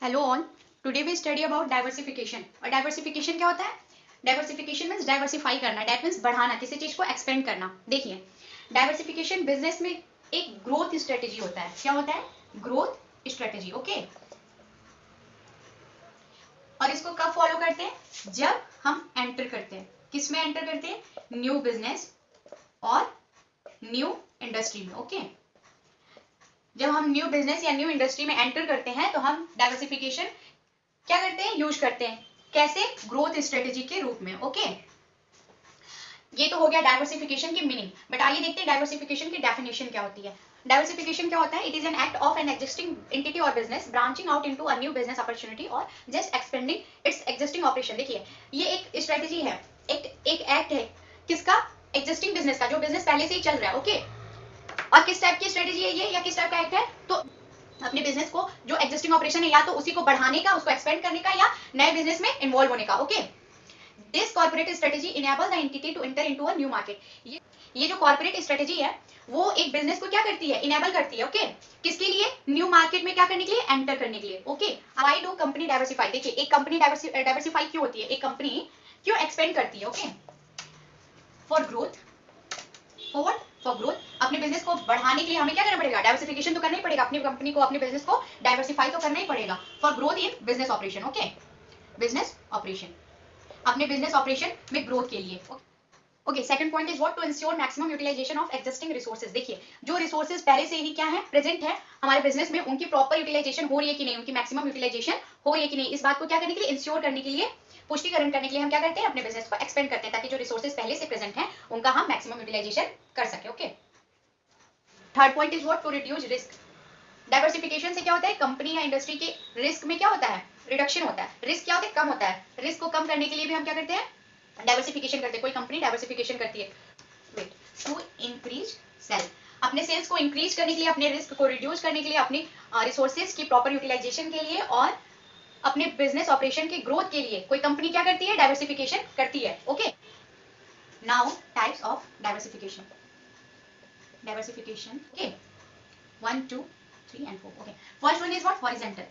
Hello all. Today we study about diversification. और diversification क्या होता है? डाइवर्सिफिकेशन मीन्स डाइवर्सिफाई करना, डेट मीन्स बढ़ाना, किसी चीज को एक्सपेंड करना। देखिए, डाइवर्सिफिकेशन बिजनेस में एक ग्रोथ स्ट्रेटेजी होता है। क्या होता है? Growth strategy. ओके। और इसको कब फॉलो करते हैं? जब हम एंटर करते हैं। किस में एंटर करते हैं? न्यू बिजनेस और न्यू इंडस्ट्री में। ओके। जब हम न्यू बिजनेस या न्यू इंडस्ट्री में एंटर करते हैं तो हम डाइवर्सिफिकेशन क्या करते हैं? यूज करते हैं। कैसे? ग्रोथ स्ट्रेटेजी के रूप में। ओके। ये तो हो गया डाइवर्सिफिकेशन की मीनिंग। बट आइए देखते हैं डाइवर्सिफिकेशन की डेफिनेशन क्या होती है। डाइवर्सिफिकेशन क्या होता है? It is an act of an existing entity और business branching out into a new business opportunity और just expanding its existing operation. देखिए, ये एक स्ट्रेटेजी है, एक एक्ट है। किसका? एग्जिस्टिंग बिजनेस का, जो बिजनेस पहले से ही चल रहा है। ओके। और किस टाइप की स्ट्रेटेजी है ये, या किस टाइप का एक्ट है? तो अपने बिजनेस को, जो एग्जिस्टिंग ऑपरेशन है, या तो उसी को बढ़ाने का, उसको एक्सपेंड करने का, या नए बिजनेस में इन्वॉल्व होने का। Okay. This corporate strategy enable the entity to enter into a new market. ये जो कॉर्पोरेट स्ट्रेटेजी है वो एक बिजनेस को क्या करती है? इनेबल करती है। ओके। किसके लिए? न्यू मार्केट में क्या करने के लिए? एंटर करने के लिए। Okay. Why do company diversify? देखिए, एक कंपनी डाइवर्सिफाई क्यों होती है? एक कंपनी क्यों एक्सपेंड करती है? Okay. For growth. For growth. अपने बिजनेस को बढ़ाने के लिए हमें क्या करना पड़ेगा? डाइवर्सिफिकेशन तो करना ही पड़ेगा। अपनी कंपनी को, अपने बिजनेस को डाइवर्सिफाई तो करना ही पड़ेगा। For growth in business operation. Okay. Business operation, अपने बिजनेस ऑपरेशन में ग्रोथ के लिए। Okay. Second point is what? To ensure maximum utilization of existing resources. देखिए, जो रिसोर्सेज पहले से ही क्या है? प्रेजेंट है हमारे बिजनेस में, उनकी प्रॉपर यूटिलाइजेशन हो रही है कि नहीं, उनकी मैक्सिमम यूटिलाइजेशन हो रही है कि नहीं, इस बात को क्या करने के लिए? इंश्योर करने के लिए, पुष्टिकरण करने के लिए हम क्या करते हैं? अपने बिजनेस को एक्सपेंड करते हैं, ताकि जो रिसोर्सेज पहले से प्रेजेंट है उनका हम मैक्सिमम यूटिलाइजेशन कर सके। Okay. Third point is what? To reduce risk. Diversification से क्या होता है? कंपनी या इंडस्ट्री के रिस्क में क्या होता है? रिडक्शन होता है। रिस्क क्या होता है? कम होता है। रिस्क को कम करने के लिए भी हम क्या करते हैं? डाइवर्सिफिकेशन करते हैं। कोई कंपनी डाइवर्सिफिकेशन करती है वेट टू इंक्रीज सेल, अपने सेल्स को इंक्रीज करने के लिए, अपने रिस्क को रिड्यूस करने के लिए, अपनी रिसोर्सेज की प्रॉपर यूटिलाइजेशन के लिए, और अपने बिजनेस ऑपरेशन के ग्रोथ के लिए कोई कंपनी क्या करती है? डाइवर्सिफिकेशन करती है। Okay. Now types of diversification. Diversification, okay, 1 2 3 and 4. Okay. First one is what? Horizontal.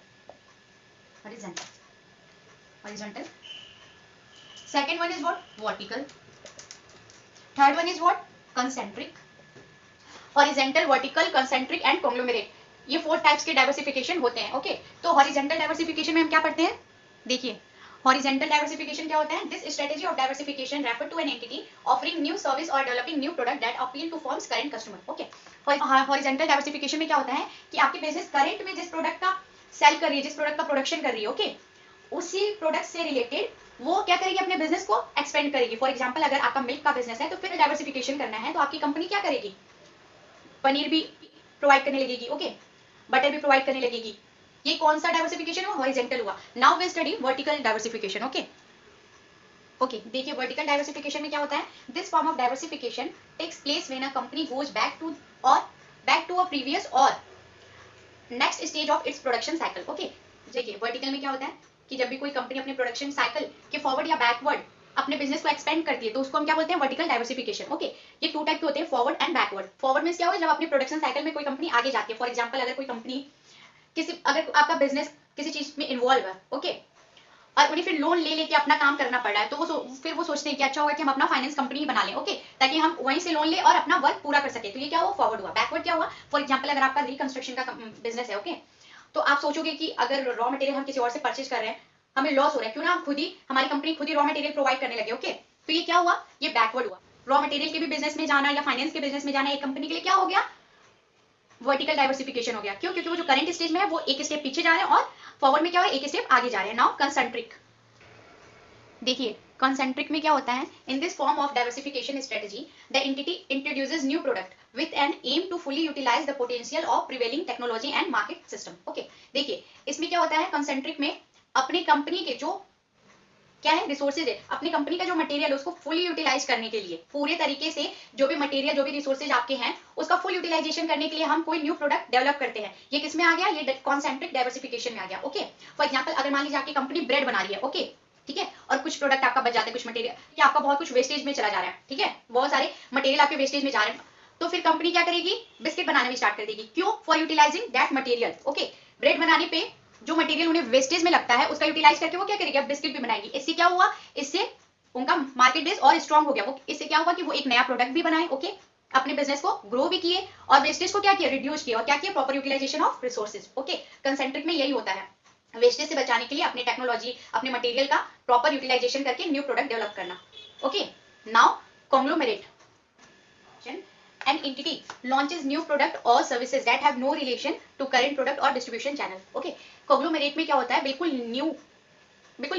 Horizontal. Horizontal. Second one is what? Vertical. Third one is what? Concentric. Horizontal, vertical, concentric and conglomerate. ये 4 types के diversification होते हैं। Okay. तो horizontal diversification में हम क्या पढ़ते हैं? देखिए, हॉरिजेंटल डाइवर्सिफिकेशन क्या होता है? This strategy of diversification refer to an entity offering new service और developing new product that appeal to firms current customer. Okay. Horizontal diversification में क्या होता है कि आपकी बिजनेस करंट में जिस प्रोडक्ट का सेल कर रही है, जिस प्रोडक्ट का प्रोडक्शन कर रही है, ओके, उसी प्रोडक्ट से रिलेटेड वो क्या करेगी? अपने बिजनेस को एक्सपेंड करेगी। फॉर एग्जांपल, अगर आपका मिल्क का बिजनेस है तो फिर डाइवर्सिफिकेशन करना है तो आपकी कंपनी क्या करेगी? पनीर भी प्रोवाइड करने लगेगी। ओके। बटर भी प्रोवाइड करने लगेगी। ये कौन सा डाइवर्सिफिकेशन हुआ? हॉरिजेंटल हुआ। Now we study vertical diversification. Okay. Okay, देखिए, वर्टिकल डाइवर्सिफिकेशन में क्या होता है? This form of diversification takes place when a company goes back to a previous और next stage of its production cycle. Okay. देखिए, vertical में क्या होता है कि जब भी कोई कंपनी अपने प्रोडक्शन साइकिल के फॉरवर्ड या बैकवर्ड अपने बिजनेस को एक्सपेंड करती है तो उसको हम क्या बोलते हैं? Vertical diversification. ओके। ये 2 टाइप के होते हैं, फॉरवर्ड एंड बैकवर्ड। फॉरवर्ड में क्या होगा? जब अपने प्रोडक्शन साइकिल में कोई कंपनी आगे जाती है। फॉर एग्जांपल, अगर कोई कंपनी अगर आपका बिजनेस किसी चीज में इन्वॉल्व है, ओके, और उन्हें फिर लोन ले लेके अपना काम करना पड़ रहा है, तो फिर वो सोचते हैं कि अच्छा होगा कि हम अपना फाइनेंस कंपनी ही बना लें। ओके। ताकि हम वहीं से लोन ले और अपना वर्क पूरा कर सके। तो ये क्या हुआ? फॉरवर्ड हुआ। बैकवर्ड क्या हुआ? फॉर एग्जांपल, अगर आपका रिकंस्ट्रक्शन का बिजनेस है, ओके, तो आप सोचोगे कि अगर रॉ मटेरियल हम किसी और से परचेज कर रहे हैं, हमें लॉस हो रहा है, क्यों ना हम खुद ही, हमारी कंपनी खुद ही रॉ मटेरियल प्रोवाइड करने लगे। ओके। तो ये क्या हुआ? ये बैकवर्ड हुआ। रॉ मटेरियल के भी बिजनेस में जाना या फाइनेंस के बिजनेस में जाना एक कंपनी के लिए क्या हो गया? वर्टिकल डाइवर्सिफिकेशन हो गया। क्यों? क्योंकि वो जो करंट स्टेज में है वो एक स्टेप पीछे जा रहे हैं, और फॉरवर्ड में क्या हो? एक स्टेप आगे जा रहे हैं। Now concentric. देखिए, कंसेंट्रिक में क्या होता है? In this form of diversification strategy the entity introduces new product with an aim to fully utilise the potential of prevailing technology and market system. Okay. देखिए, इसमें क्या होता है? कंसेंट्रिक में अपनी कंपनी के जो क्या है? रिसोर्सेज है, अपनी कंपनी का जो मटेरियल है उसको फुली यूटिलाइज करने के लिए, पूरे तरीके से जो भी मटेरियल, जो भी रिसोर्सेज आपके हैं, उसका फुल यूटिलाइजेशन करने के लिए हम कोई न्यू प्रोडक्ट डेवलप करते हैं। ये किस में आ गया? ये कॉन्सेंट्रिक डाइवर्सिफिकेशन में आ गया। ओके। फॉर एग्जाम्पल, अगर मान लीजिए आपकी कंपनी ब्रेड बना रही है, ओके, ठीक है, और कुछ प्रोडक्ट आपका बच जाते हैं, कुछ मटेरियल, कि आपका बहुत कुछ वेस्टेज में चला जा रहा है, ठीक है, बहुत सारे मटेरियल आपके वेस्टेज में जा रहे हैं, तो फिर कंपनी क्या करेगी? बिस्किट बनाने में स्टार्ट कर देगी। क्यों? For utilising that material. Okay. Bread बनाने पे जो मटेरियल उन्हें वेस्टेज में लगता है उसका यूटिलाइज करके वो क्या करेगी, अब बिस्किट भी बनाएगी। इससे क्या हुआ, इससे उनका मार्केट बेस और स्ट्रांग हो गया। वो इससे क्या हुआ कि वो एक नया प्रोडक्ट भी बनाए, ओके, अपने बिजनेस को ग्रो भी किए और वेस्टेज को क्या किया, रिड्यूस किया, और क्या किया, proper utilisation of resources. Okay, concentric में यही होता है, वेस्टेज से बचाने के लिए अपनी टेक्नोलॉजी, अपने मटेरियल का प्रॉपर यूटिलाइजेशन करके न्यू प्रोडक्ट डेवलप करना। Okay, now conglomerate, an entity launches new product or services that have no relation to current product or distribution channel. Okay, conglomerate में क्या होता है, बिल्कुल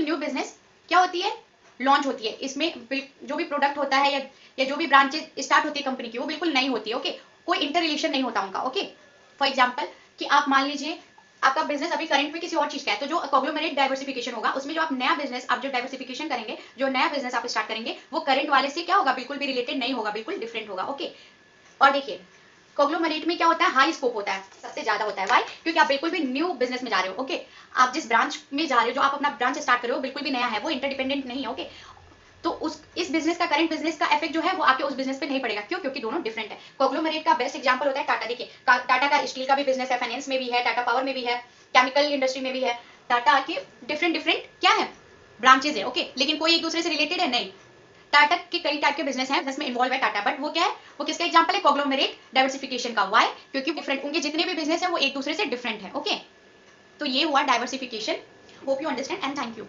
न्यू बिजनेस क्या होती है, लॉन्च होती है। इसमें जो भी प्रोडक्ट होता है या जो भी ब्रांचेज स्टार्ट होती है कंपनी की, वो बिल्कुल नई होती है। ओके, कोई इंटर रिलेशन नहीं होता उनका। ओके, फॉर एग्जाम्पल कि आप मान लीजिए आपका बिजनेस अभी करंट में किसी और चीज का है, तो जो कॉन्ग्लोमेरेट डाइवर्सिफिकेशन होगा उसमें जो आप नया बिजनेस, आप जो डाइवर्सिफिकेशन करेंगे, जो नया बिजनेस आप स्टार्ट करेंगे, वो करंट वाले से क्या होगा, बिल्कुल भी रिलेटेड नहीं होगा, बिल्कुल डिफरेंट होगा। ओके, और देखिए कॉन्ग्लोमेरेट में क्या होता है, हाई स्कोप होता है, सबसे ज्यादा होता है। वाई, क्योंकि आप बिल्कुल भी न्यू बिजनेस में जा रहे हो। ओके, आप जिस ब्रांच में जा रहे हो, जो आप अपना ब्रांच स्टार्ट कर रहे हो, बिल्कुल भी नया है, वो इंटरडिपेंडेंट नहीं है। ओके, तो इस बिजनेस का, करंट बिजनेस का इफेक्ट जो है वो आपके उस बिजनेस पे नहीं पड़ेगा। क्यों, क्योंकि दोनों डिफरेंट है। कॉन्ग्लोमेरेट का बेस्ट एग्जांपल होता है टाटा। देखिए टाटा का स्टील का भी बिजनेस है, फाइनेंस में भी है, टाटा पावर में भी है, केमिकल इंडस्ट्री में भी है। टाटा के डिफरेंट क्या है, ब्रांचेज है। ओके, लेकिन कोई एक दूसरे से रिलेटेड है नहीं। टाटा के कई टाइप के बिजनेस हैं जिसमें इन्वॉल्व है टाटा, बट वो क्या है, वो किसका एग्जांपल है, कॉन्ग्लोमेरेट डाइवर्सिफिकेशन का। व्हाई, क्योंकि डिफरेंट, उनके जितने भी बिजनेस है वो एक दूसरे से डिफरेंट है। ओके, तो ये हुआ diversification. Hope you understand and thank you.